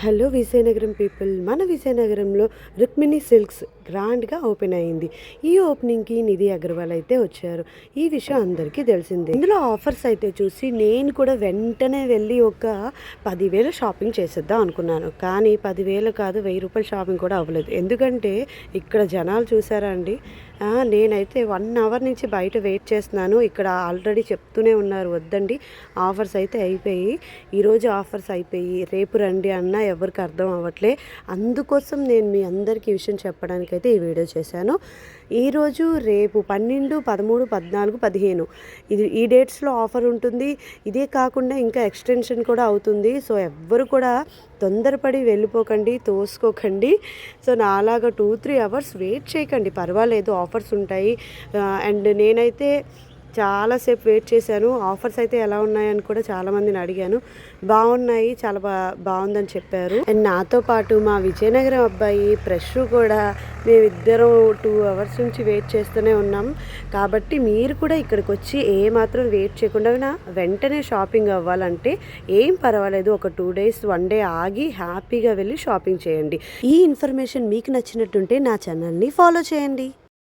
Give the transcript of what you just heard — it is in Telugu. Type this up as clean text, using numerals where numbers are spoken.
హలో విజయనగరం పీపుల్, మన విజయనగరంలో రుక్మిణి సిల్క్స్ గ్రాండ్గా ఓపెన్ అయింది. ఈ ఓపెనింగ్కి నిధి అగర్వాల్ అయితే వచ్చారు. ఈ విషయం అందరికీ తెలిసిందే. ఇందులో ఆఫర్స్ అయితే చూసి నేను కూడా వెంటనే వెళ్ళి ఒక 10,000 షాపింగ్ చేసేద్దాం అనుకున్నాను. కానీ 10,000 కాదు, 1000 రూపాయలు షాపింగ్ కూడా అవ్వలేదు. ఎందుకంటే ఇక్కడ జనాలు చూసారా అండి. నేనైతే 1 అవర్ నుంచి బయట వెయిట్ చేస్తున్నాను. ఇక్కడ ఆల్రెడీ చెప్తూనే ఉన్నారు, వద్దండి ఆఫర్స్ అయితే అయిపోయి, ఈరోజు ఆఫర్స్ అయిపోయి రేపు రండి అన్నా ఎవరికి అర్థం అవ్వట్లే. అందుకోసం నేను మీ అందరికీ ఈ విషయం చెప్పడానికైతే ఈ వీడియో చేశాను. ఈరోజు రేపు 12, 13, 14, 15 ఈ డేట్స్లో ఆఫర్ ఉంటుంది. ఇదే కాకుండా ఇంకా ఎక్స్టెన్షన్ కూడా అవుతుంది. సో ఎవ్వరు కూడా తొందరపడి వెళ్ళిపోకండి, తోసుకోకండి. సో నాలాగా 2-3 అవర్స్ వెయిట్ చేయకండి, పర్వాలేదు, ఆఫర్స్ ఉంటాయి. అండ్ నేనైతే చాలాసేపు వెయిట్ చేశాను. ఆఫర్స్ అయితే ఎలా ఉన్నాయని కూడా చాలామందిని అడిగాను. బాగున్నాయి, చాలా బాగుందని చెప్పారు. అండ్ నాతో పాటు మా విజయనగరం అబ్బాయి ఫ్రెష్ కూడా మేమిద్దరం 2 అవర్స్ నుంచి వెయిట్ చేస్తూనే ఉన్నాం. కాబట్టి మీరు కూడా ఇక్కడికి వచ్చి ఏమాత్రం వెయిట్ చేయకుండా వెంటనే షాపింగ్ అవ్వాలంటే ఏం పర్వాలేదు, ఒక 2 days 1 day ఆగి హ్యాపీగా వెళ్ళి షాపింగ్ చేయండి. ఈ ఇన్ఫర్మేషన్ మీకు నచ్చినట్టుంటే నా ఛానల్ని ఫాలో చేయండి.